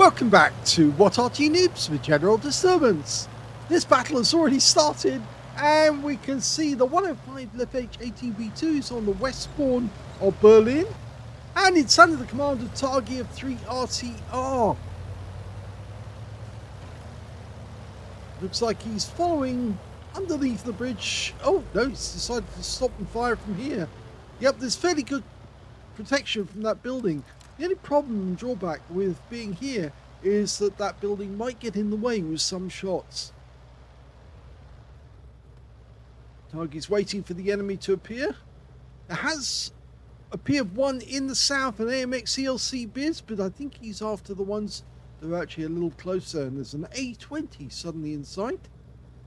Welcome back to What Arty Noobs with General Disturbance. This battle has already started and we can see the 105 leFH18B2 is on the west spawn of Berlin and it's under the command of targy of 3 RTR. Looks like he's following underneath the bridge. Oh no, he's decided to stop and fire from here. Yep, there's fairly good protection from that building. The only problem and drawback with being here is that that building might get in the way with some shots. Target's waiting for the enemy to appear. There has appeared one in the south, an AMX CLC biz, but I think he's after the ones that are actually a little closer, and there's an A20 suddenly in sight.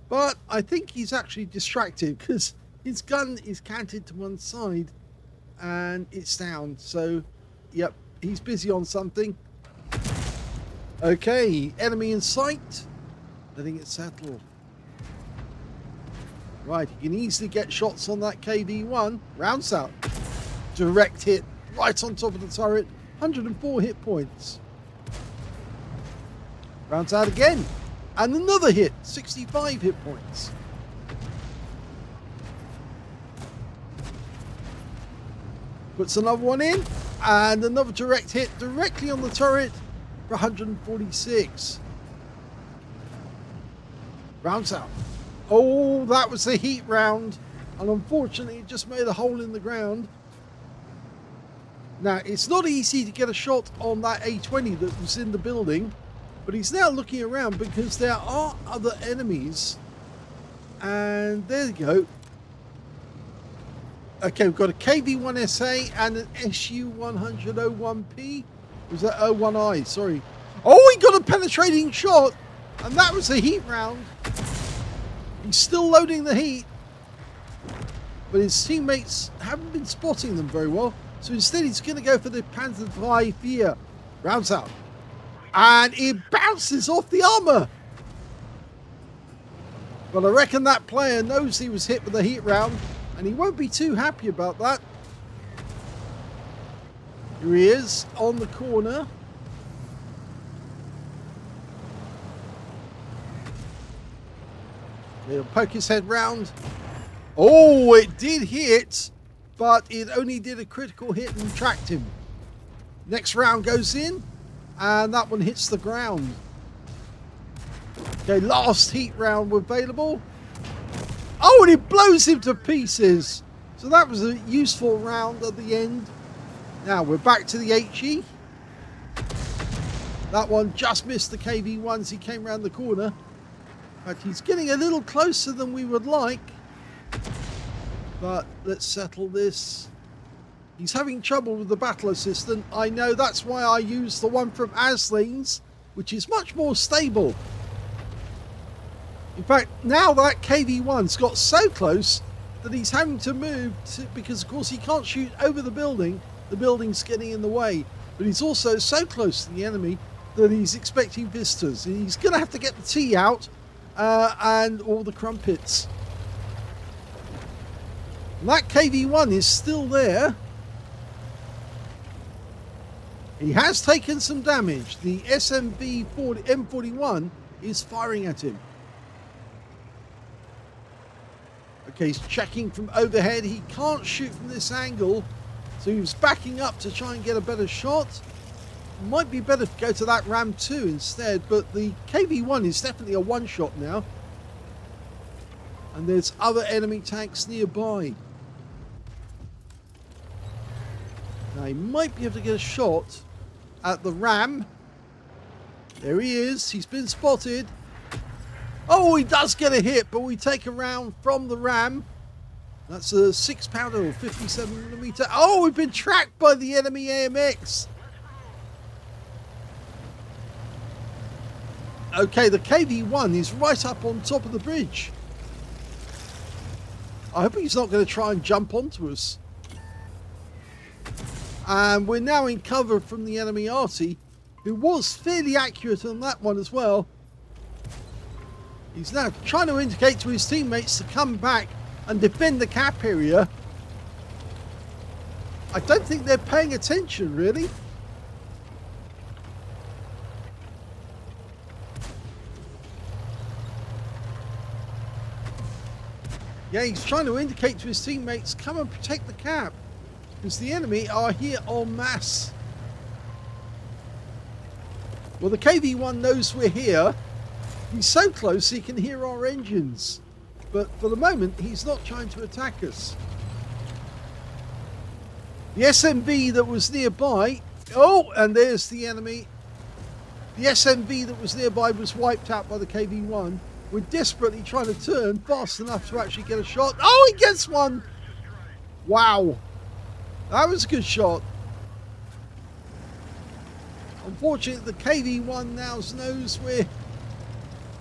But I think he's actually distracted because his gun is canted to one side and it's down. So, yep. He's busy on something. Okay, enemy in sight. Letting it settle. Right, you can easily get shots on that KV1. Rounds out. Direct hit right on top of the turret. 104 hit points. Rounds out again. And another hit. 65 hit points. Puts another one in. And another direct hit directly on the turret for 146. Rounds out. Oh, that was the heat round. And unfortunately, it just made a hole in the ground. Now, it's not easy to get a shot on that A20 that was in the building. But he's now looking around because there are other enemies. And there you go. Okay, we've got a KV1SA and an SU100-01P. Was that 01I? Sorry. Oh, he got a penetrating shot. And that was a heat round. He's still loading the heat. But his teammates haven't been spotting them very well. So instead, he's going to go for the Panzer IV. Rounds out. And it bounces off the armor. But I reckon that player knows he was hit with a heat round. And he won't be too happy about that. Here he is on the corner. He'll poke his head round. Oh, it did hit, but it only did a critical hit and tracked him. Next round goes in, and that one hits the ground. Okay, last heat round available. Oh, and it blows him to pieces. So that was a useful round at the end. Now we're back to the HE. That one just missed the KV1 as he came around the corner. But he's getting a little closer than we would like. But let's settle this. He's having trouble with the battle assistant. I know, that's why I use the one from Aslains, which is much more stable. In fact, now that KV1's got so close that he's having to move because, of course, he can't shoot over the building. The building's getting in the way. But he's also so close to the enemy that he's expecting visitors. He's going to have to get the T out and all the crumpets. And that KV1 is still there. He has taken some damage. The M41 is firing at him. Okay, he's checking from overhead. He can't shoot from this angle, so he was backing up to try and get a better shot. Might be better to go to that Ram 2 instead, but the KV1 is definitely a one-shot now. And there's other enemy tanks nearby. Now he might be able to get a shot at the Ram. There he is. He's been spotted. Oh, he does get a hit, but we take a round from the Ram. That's a 6-pounder or 57mm. Oh, we've been tracked by the enemy AMX. Okay, the KV1 is right up on top of the bridge. I hope he's not going to try and jump onto us. And we're now in cover from the enemy Arty, who was fairly accurate on that one as well. He's now trying to indicate to his teammates to come back and defend the cap area. I don't think they're paying attention, really. Yeah, he's trying to indicate to his teammates, come and protect the cap. Because the enemy are here en masse. Well, the KV-1 knows we're here. He's so close he can hear our engines. But for the moment, he's not trying to attack us. The SMV that was nearby... Oh, and there's the enemy. The SMV that was nearby was wiped out by the KV-1. We're desperately trying to turn fast enough to actually get a shot. Oh, he gets one! Wow. That was a good shot. Unfortunately, the KV-1 now knows we're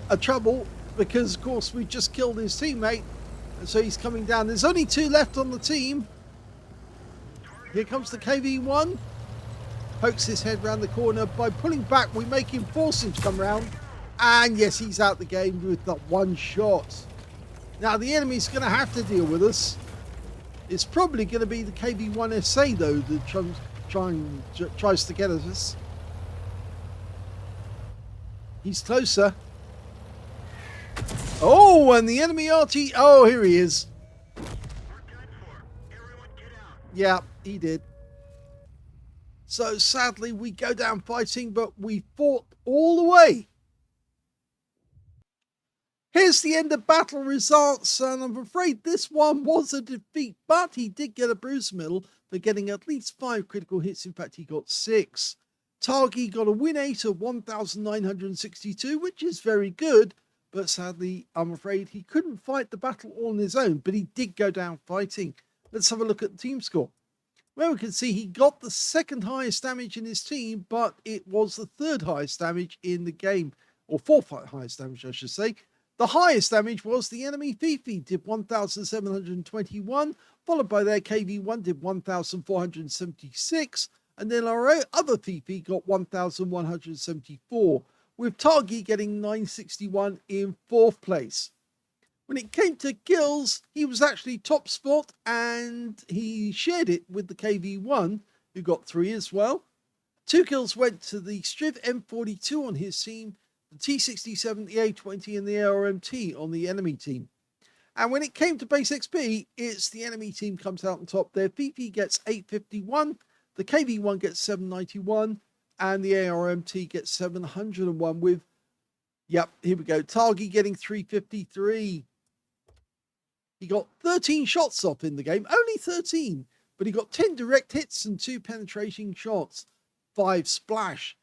a trouble because, of course, we just killed his teammate. And so he's coming down. There's only 2 left on the team. Here comes the KV-1. Pokes his head round the corner. By pulling back, we make him force him to come round. And yes, he's out the game with that one shot. Now, the enemy's going to have to deal with us. It's probably going to be the KV-1 SA, though, that tries to get at us. He's closer. Oh, and the enemy Arty. Oh, here he is. Yeah, he did. So sadly, we go down fighting, but we fought all the way. Here's the end of battle results, and I'm afraid this one was a defeat, but he did get a bruise medal for getting at least 5 critical hits. In fact, he got 6. Targy got a win 8 of 1,962, which is very good, but sadly, I'm afraid he couldn't fight the battle all on his own, but he did go down fighting. Let's have a look at the team score. Well, we can see he got the 2nd highest damage in his team, but it was the 3rd highest damage in the game, or 4th highest damage, I should say. The highest damage was the enemy Fifi, did 1,721, followed by their KV-1, did 1,476, and then our other Fifi got 1,174, with Targy getting 961 in 4th place. When it came to kills, he was actually top spot, and he shared it with the KV-1, who got 3 as well. 2 kills went to the Striv M42 on his team, the T67, the A20, and the ARMT on the enemy team. And when it came to base XP, it's the enemy team comes out on top. Their Fifi gets 851, the KV-1 gets 791, and the ARMT gets 701 with, yep, here we go, Targy getting 353. He got 13 shots off in the game, only 13, but he got 10 direct hits and 2 penetrating shots, 5 splash.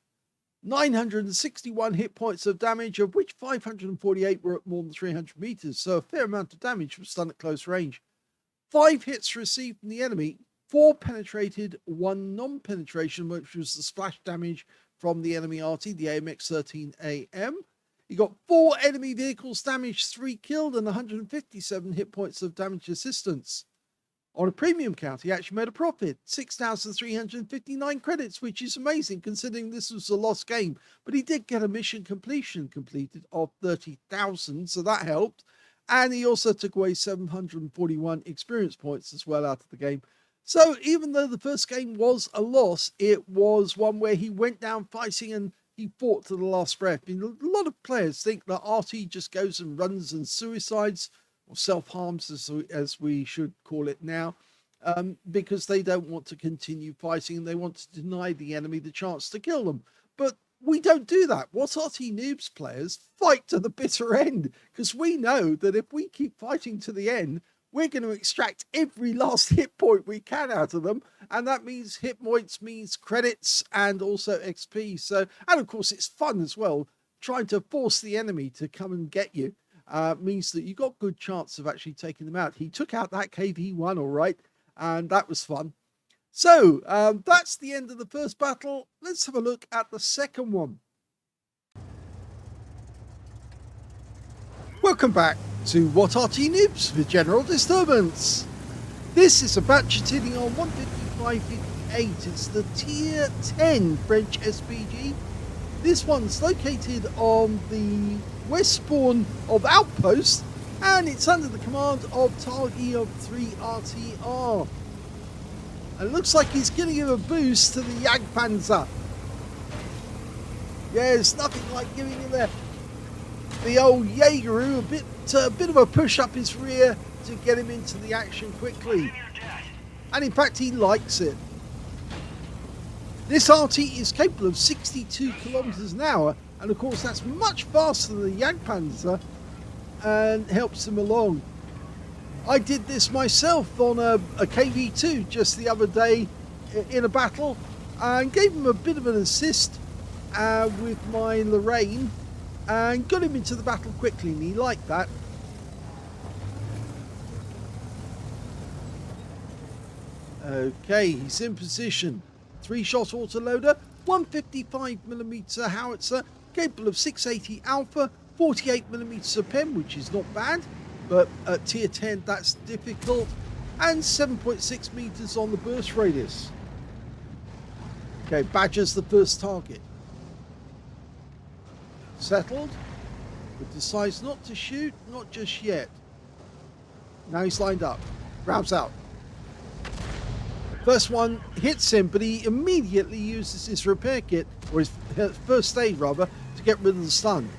961 hit points of damage, of which 548 were at more than 300 meters, so a fair amount of damage was done at close range. 5 hits received from the enemy, 4 penetrated, 1 non-penetration, which was the splash damage from the enemy Arty, the AMX-13AM. He got 4 enemy vehicles damaged, 3 killed, and 157 hit points of damage assistance. On a premium count, he actually made a profit, 6,359 credits, which is amazing considering this was a lost game. But he did get a mission completion completed of 30,000, so that helped. And he also took away 741 experience points as well out of the game. So even though the first game was a loss, it was one where he went down fighting and he fought to the last breath. I mean, a lot of players think that Arty just goes and runs and suicides, or self-harms as we should call it now, because they don't want to continue fighting and they want to deny the enemy the chance to kill them. But we don't do that. What Arty Noobs players fight to the bitter end, because we know that if we keep fighting to the end, we're going to extract every last hit point we can out of them, and that means hit points means credits and also XP. So, and of course it's fun as well, trying to force the enemy to come and get you. Means that you got good chance of actually taking them out. He took out that KV-1 all right, and that was fun. So that's the end of the first battle. Let's have a look at the second one. Welcome back to What Arty Noobs with General Disturbance. This is a Bat Châtillon 155-58. It's the Tier 10 French SPG. This one's located on the west spawn of Outpost, and it's under the command of Targy of 3RTR. And it looks like he's giving him a boost to the Jagdpanzer. Yeah, it's nothing like giving him the old Jaeger a bit It's a bit of a push up his rear to get him into the action quickly. And in fact, he likes it. This Arty is capable of 62 kilometers an hour, and of course that's much faster than the Jagdpanzer and helps him along. I did this myself on a KV2 just the other day in a battle and gave him a bit of an assist with my Lorraine and got him into the battle quickly, and he liked that. Okay, he's in position. 3-shot autoloader, 155mm howitzer, capable of 680 alpha, 48mm of pen, which is not bad, but at tier 10 that's difficult, and 7.6 meters on the burst radius. Okay, Badger's the first target. Settled, but decides not to shoot, not just yet. Now he's lined up. Rounds out. First one hits him, but he immediately uses his repair kit, or his first aid rather, to get rid of the stun.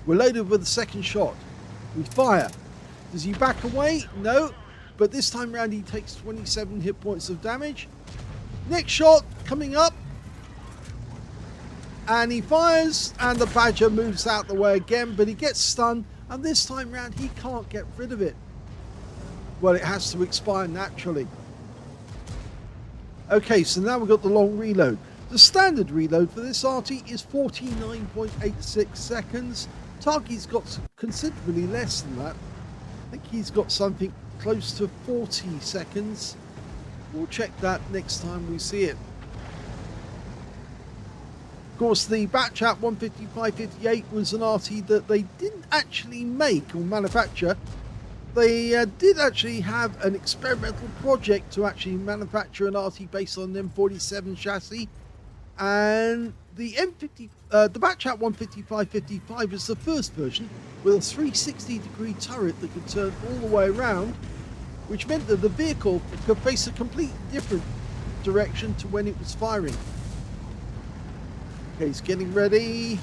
We're loaded with the second shot. We fire. Does he back away? No. But this time round he takes 27 hit points of damage. Next shot coming up. And he fires, and the Badger moves out the way again, but he gets stunned, and this time round he can't get rid of it. Well, it has to expire naturally. Okay, so now we've got the long reload. The standard reload for this Arty is 49.86 seconds. Targy's got considerably less than that. I think he's got something close to 40 seconds. We'll check that next time we see it. Of course, the Bat Châtillon 155-58 was an Arty that they didn't actually make or manufacture. They did actually have an experimental project to actually manufacture an Arty based on an M47 chassis, and the Bat Châtillon 155-55 is the first version with a 360-degree turret that could turn all the way around, which meant that the vehicle could face a completely different direction to when it was firing. Okay, he's getting ready.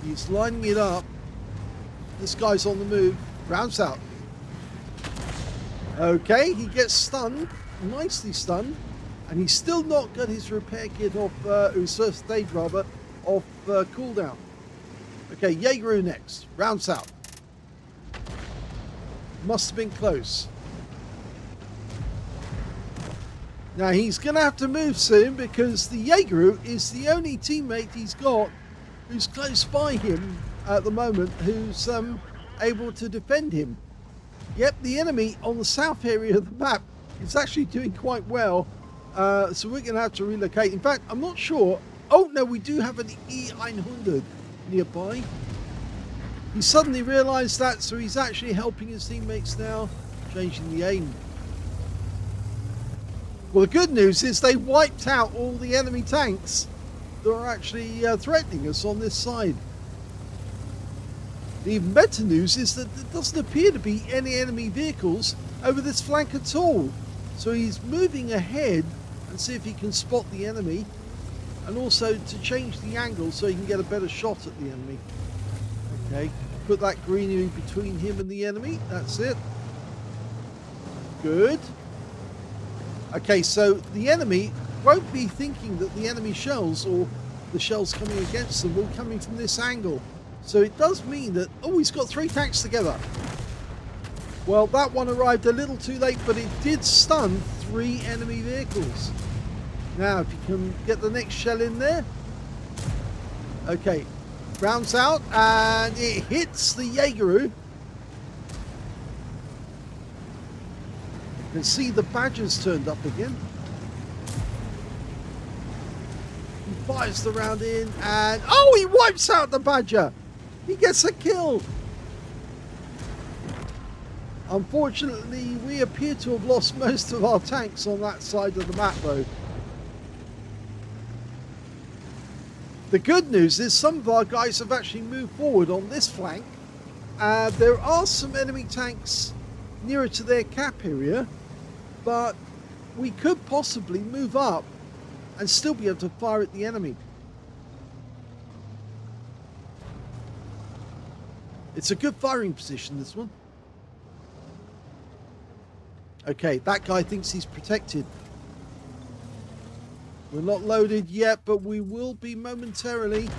He's lining it up. This guy's on the move. Rounds out. Okay, he gets stunned, nicely stunned, and he's still not got his repair kit off, his first aid rather, off cooldown. Okay, Jaeger next. Rounds out. Must have been close. Now he's going to have to move soon because the Jaeger is the only teammate he's got who's close by him at the moment, who's able to defend him. Yep, the enemy on the south area of the map is actually doing quite well, so we're going to have to relocate. In fact, I'm not sure. Oh no, we do have an E900 nearby. He suddenly realized that, so he's actually helping his teammates now, changing the aim. Well, the good news is they wiped out all the enemy tanks that are actually threatening us on this side. The even better news is that there doesn't appear to be any enemy vehicles over this flank at all. So he's moving ahead and see if he can spot the enemy, and also to change the angle so he can get a better shot at the enemy. Okay, put that greenery between him and the enemy. That's it. Good. Okay, so the enemy won't be thinking that the enemy shells or the shells coming against them will be coming from this angle. So it does mean that, oh, he's got 3 tanks together. Well, that one arrived a little too late, but it did stun 3 enemy vehicles. Now, if you can get the next shell in there. Okay, rounds out, and it hits the Jaeger. You can see the Badger's turned up again. He fires the round in, and oh, he wipes out the Badger. He gets a kill. Unfortunately, we appear to have lost most of our tanks on that side of the map, though. The good news is some of our guys have actually moved forward on this flank. There are some enemy tanks nearer to their cap area, but we could possibly move up and still be able to fire at the enemy. It's a good firing position, this one. Okay, that guy thinks he's protected. We're not loaded yet, but we will be momentarily.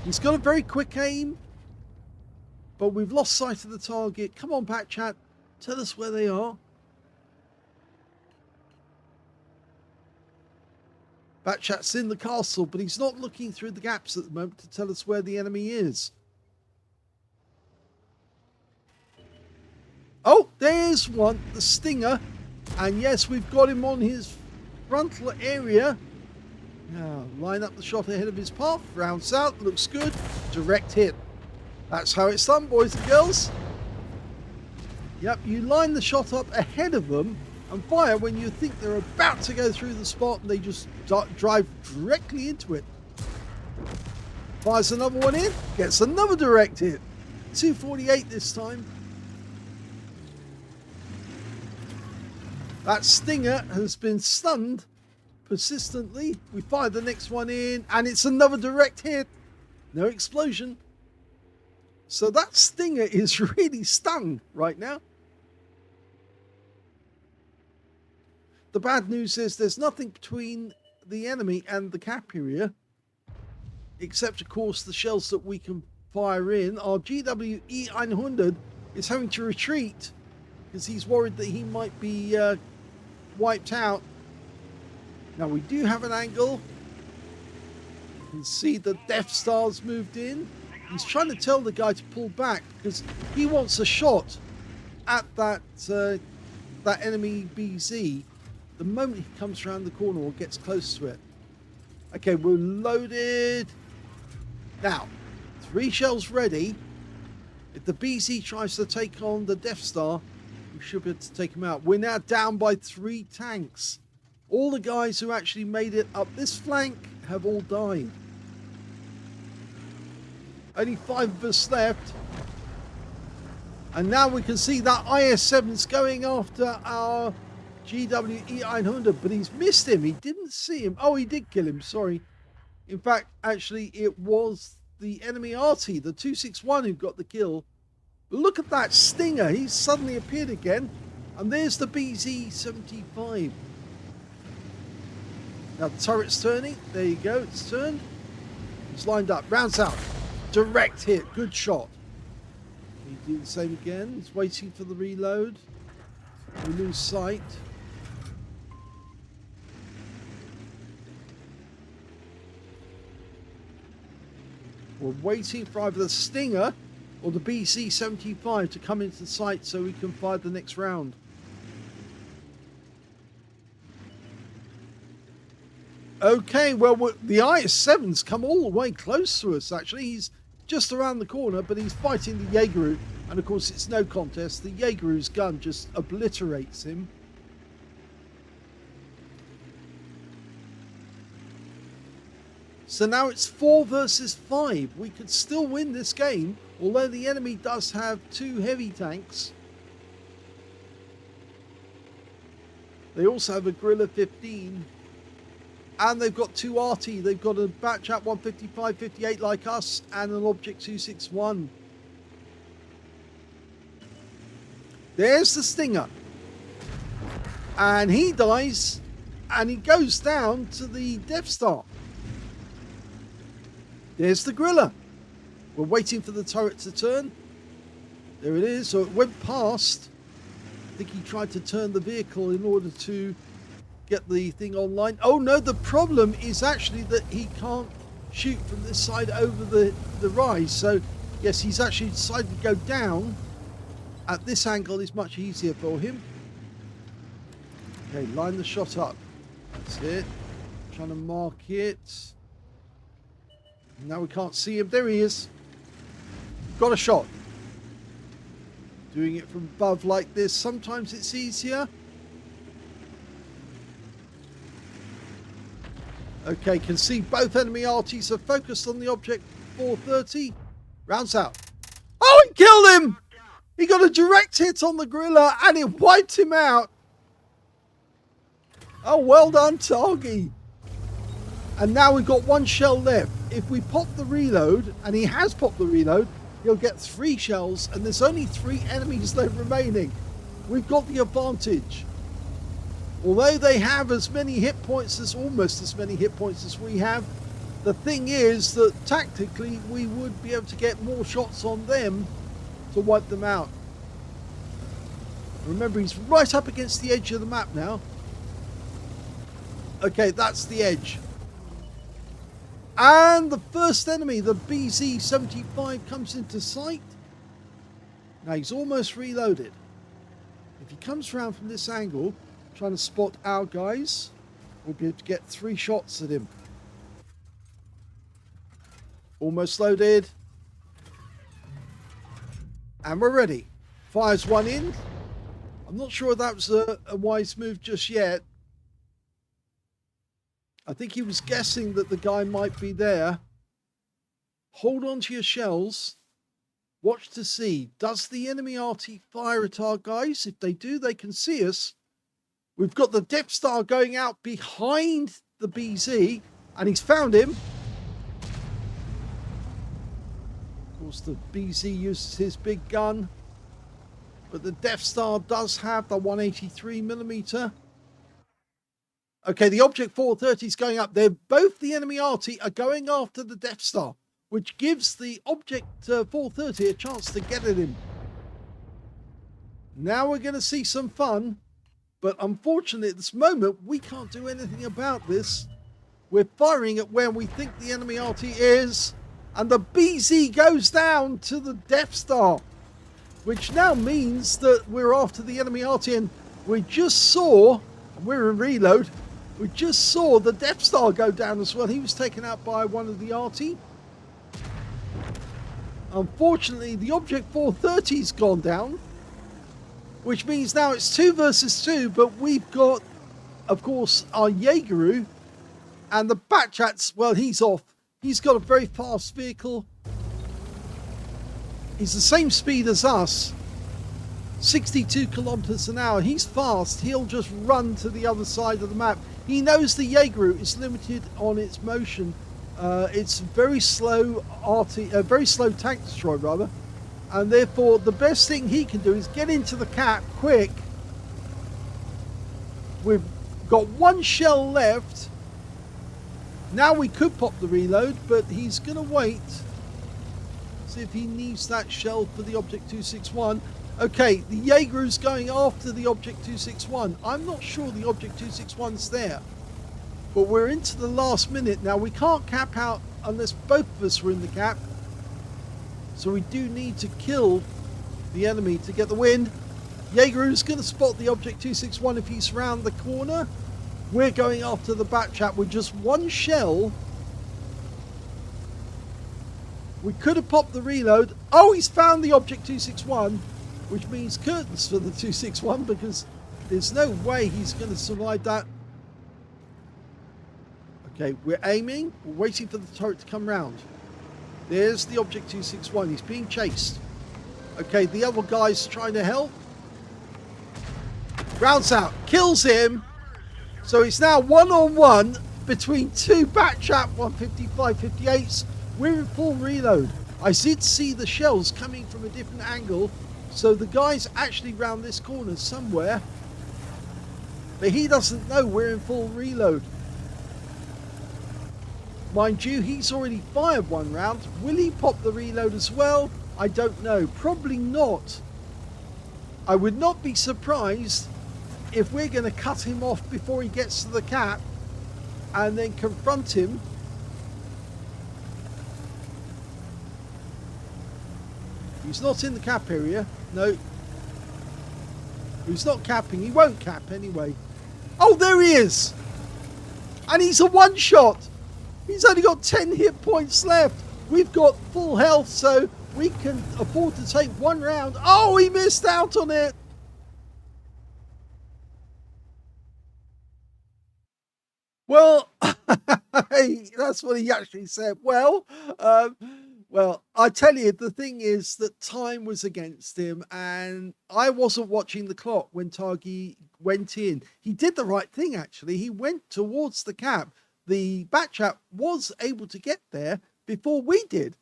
He's got a very quick aim, but we've lost sight of the target. Come on, Bat Chat, tell us where they are. Bat Chat's in the castle, but he's not looking through the gaps at the moment to tell us where the enemy is. Oh, there's one, the Stinger. And yes, we've got him on his frontal area. Now, line up the shot ahead of his path. Round south, looks good. Direct hit. That's how it's done, boys and girls. Yep, you line the shot up ahead of them and fire when you think they're about to go through the spot, and they just drive directly into it. Fires another one in, gets another direct hit. 248 this time. That Stinger has been stunned persistently. We fire the next one in, and it's another direct hit. No explosion. So that Stinger is really stung right now. The bad news is there's nothing between the enemy and the cap area, except, of course, the shells that we can fire in. Our GWE-100 is having to retreat because he's worried that he might be wiped out. Now, we do have an angle. You can see the Death Star's moved in. He's trying to tell the guy to pull back because he wants a shot at that enemy BZ the moment he comes around the corner or gets close to it. Okay, we're loaded. Now, 3 shells ready. If the BZ tries to take on the Death Star, we should be able to take him out. We're now down by 3 tanks. All the guys who actually made it up this flank have all died. Only 5 of us left. And now we can see that IS-7's going after our GWE-100, but he's missed him. He didn't see him. Oh, he did kill him, sorry. In fact, actually, it was the enemy Arty, the 261, who got the kill. But look at that Stinger. He's suddenly appeared again. And there's the BZ-75. Now the turret's turning. There you go. It's turned. It's lined up. Rounds out. Direct hit. Good shot. We do the same again. He's waiting for the reload. We lose sight. We're waiting for either the Stinger or the BZ-75 to come into sight so we can fire the next round. Okay, well, the IS-7's come all the way close to us, actually. He's just around the corner, but he's fighting the Jaegeru. And, of course, it's no contest. The Jaegeru's gun just obliterates him. So now it's 4 versus 5. We could still win this game, although the enemy does have 2 heavy tanks. They also have a Guerrilla 15. And they've got 2 Arty. They've got a Bat Chat 155-58 like us, and an Object 261. There's the Stinger. And he dies, and he goes down to the Death Star. There's the Guerrilla. We're waiting for the turret to turn. There it is. So it went past. I think he tried to turn the vehicle in order to get the thing online. Oh no, the problem is actually that he can't shoot from this side over the rise. So yes, he's actually decided to go down. At this angle is much easier for him. Okay, line the shot up. That's it. Trying to mark it. Now we can't see him. There he is. Got a shot. Doing it from above like this. Sometimes it's easier. Okay, can see both enemy Arties are focused on the Object 430. Rounds out. Oh, he killed him! He got a direct hit on the Guerrilla and it wiped him out. Oh, well done, Targy. And now we've got 1 shell left. If we pop the reload, and he has popped the reload, he'll get 3 shells, and there's only 3 enemies left remaining. We've got the advantage. Although they have as many hit points as, almost as many hit points as we have, the thing is that tactically we would be able to get more shots on them to wipe them out. Remember, he's right up against the edge of the map now. Okay, that's the edge. And the first enemy, the BZ-75, comes into sight. Now he's almost reloaded. If he comes around from this angle, trying to spot our guys, we'll be able to get 3 shots at him. Almost loaded. And we're ready. Fires 1 in. I'm not sure that was a wise move just yet. I think he was guessing that the guy might be there. Hold on to your shells. Watch to see. Does the enemy Arty fire at our guys? If they do, they can see us. We've got the Death Star going out behind the BZ, and he's found him. Of course, the BZ uses his big gun, but the Death Star does have the 183mm. Okay, the Object 430 is going up there. Both the enemy Arty are going after the Death Star, which gives the Object 430 a chance to get at him. Now we're going to see some fun, but unfortunately at this moment we can't do anything about this. We're firing at where we think the enemy Arty is, and the BZ goes down to the Death Star, which now means that we're after the enemy Arty, and we just saw, we're in reload, we just saw the Death Star go down as well. He was taken out by one of the Arty. Unfortunately, the Object 430's gone down, which means now it's 2 versus 2, but we've got, of course, our Jaegeru, and the Bat Chats, well, he's off. He's got a very fast vehicle. He's the same speed as us, 62 kilometers an hour. He's fast. He'll just run to the other side of the map. He knows the Jaegeru is limited on its motion. It's very slow very slow tank destroyer rather, and therefore the best thing he can do is get into the cap quick. We've got 1 shell left. Now we could pop the reload, but he's gonna wait. See if he needs that shell for the Object 261. Okay, the Jaegeru's going after the Object 261. I'm not sure the Object 261's there, but we're into the last minute now. We can't cap out unless both of us are in the cap, so we do need to kill the enemy to get the win. Jaegeru's going to spot the Object 261 if he's round the corner. We're going after the Bat Chat with just 1 shell. We could have popped the reload. Oh, he's found the Object 261, which means curtains for the 261, because there's no way he's going to survive that. Okay, we're aiming. We're waiting for the turret to come round. There's the Object 261. He's being chased. Okay, the other guy's trying to help. Rounds out. Kills him. So it's now 1-on-1 between 2 Bat Chat 155-58s. We're in full reload. I did see the shells coming from a different angle, so the guy's actually round this corner somewhere, but he doesn't know we're in full reload. Mind you, he's already fired 1 round. Will he pop the reload as well? I don't know. Probably not. I would not be surprised if we're going to cut him off before he gets to the cap and then confront him. He's not in the cap area. No. He's not capping. He won't cap anyway. Oh, there he is. And he's a 1-shot. He's only got 10 hit points left. We've got full health, so we can afford to take 1 round. Oh, he missed out on it. Well, hey, that's what he actually said. Well, I tell you, the thing is that time was against him, and I wasn't watching the clock when Targy went in. He did the right thing, actually. He went towards the cap. The Bat Chat was able to get there before we did,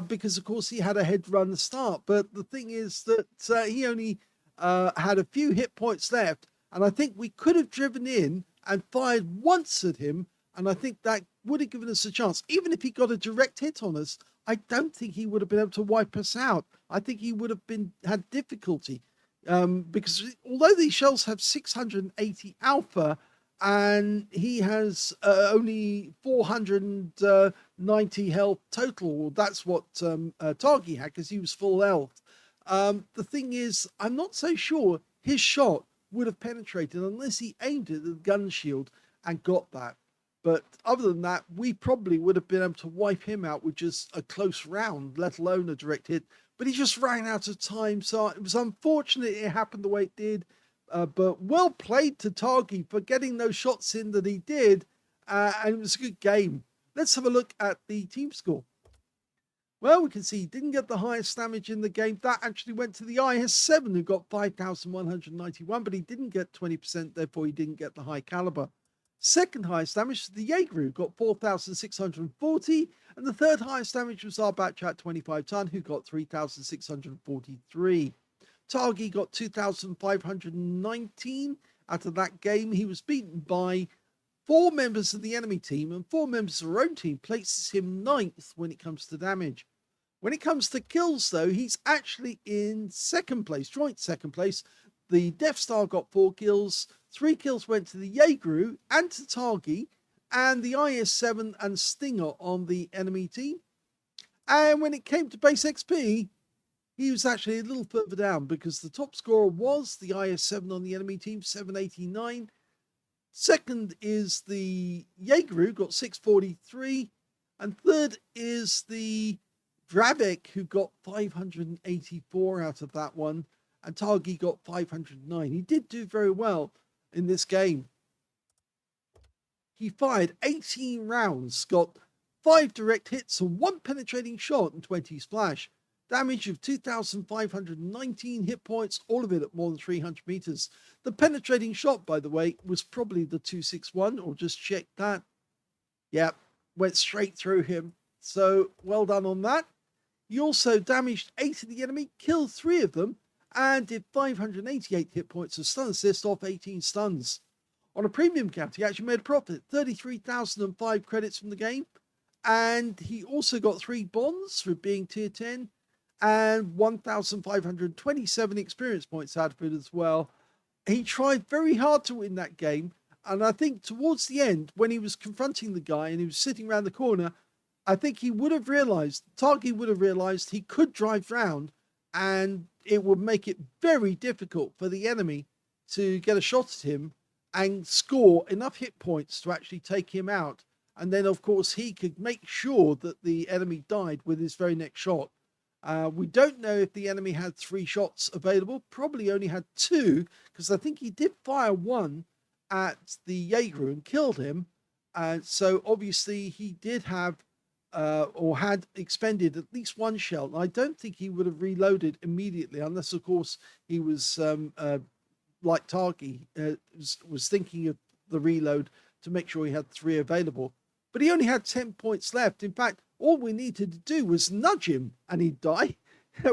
because of course he had a head run start. But the thing is that he only had a few hit points left, and I think we could have driven in and fired once at him, and I think that would have given us a chance. Even if he got a direct hit on us, I don't think he would have been able to wipe us out. I think he would have had difficulty, because although these shells have 680 alpha and he has only 490 health total, that's what Targy had, because he was full health. The thing is, I'm not so sure his shot would have penetrated unless he aimed it at the gun shield and got that. But other than that, we probably would have been able to wipe him out with just a close round, let alone a direct hit. But he just ran out of time, so it was unfortunate it happened the way it did. But well played to Targy for getting those shots in that he did, and it was a good game. Let's have a look at the team score. Well, we can see he didn't get the highest damage in the game. That actually went to the IS7, who got 5,191, but he didn't get 20%, therefore he didn't get the high caliber. Second highest damage to the Jaeger, who got 4,640, and the third highest damage was our Bat Châtillon 25 ton, who got 3,643. Targy got 2,519 out of that game. He was beaten by 4 members of the enemy team, and 4 members of our own team places him 9th when it comes to damage. When it comes to kills, though, he's actually in second place, joint second place. The Death Star got 4 kills. 3 kills went to the Jaeger and to Targy, and the IS-7 and Stinger on the enemy team. And when it came to base XP, he was actually a little further down, because the top scorer was the IS-7 on the enemy team, 789. Second is the Jaeger, got 643. And third is the Dravik, who got 584 out of that one. And Targy got 509. He did do very well in this game. He fired 18 rounds, got 5 direct hits and 1 penetrating shot and 20 splash. Damage of 2,519 hit points, all of it at more than 300 meters. The penetrating shot, by the way, was probably the 261, or just check that. Yep, went straight through him. So well done on that. He also damaged 8 of the enemy, killed 3 of them, and did 588 hit points of stun assist off 18 stuns. On a premium count, he actually made a profit, 33,005 credits from the game. And he also got 3 bonds for being tier 10 and 1,527 experience points out of it as well. He tried very hard to win that game. And I think towards the end, when he was confronting the guy and he was sitting around the corner, I think he would have realized, Targy would have realized he could drive round, and it would make it very difficult for the enemy to get a shot at him and score enough hit points to actually take him out. And then, of course, he could make sure that the enemy died with his very next shot. We don't know if the enemy had 3 shots available. Probably only had 2, because I think he did fire 1 at the Jaeger and killed him. So obviously he did have or had expended at least 1 shell. And I don't think he would have reloaded immediately, unless, of course, he was like Targy, was thinking of the reload to make sure he had 3 available. But he only had 10 points left. In fact, all we needed to do was nudge him and he'd die.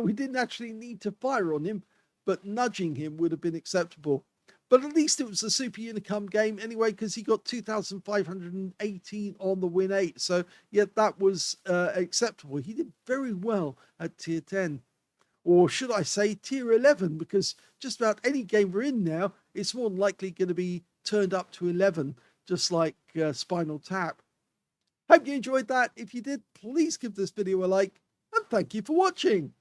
We didn't actually need to fire on him, but nudging him would have been acceptable. But at least it was a Super Unicum game anyway, because he got 2,518 on the win 8. So, yeah, that was acceptable. He did very well at tier 10. Or should I say tier 11, because just about any game we're in now, it's more than likely going to be turned up to 11, just like Spinal Tap. Hope you enjoyed that. If you did, please give this video a like, and thank you for watching.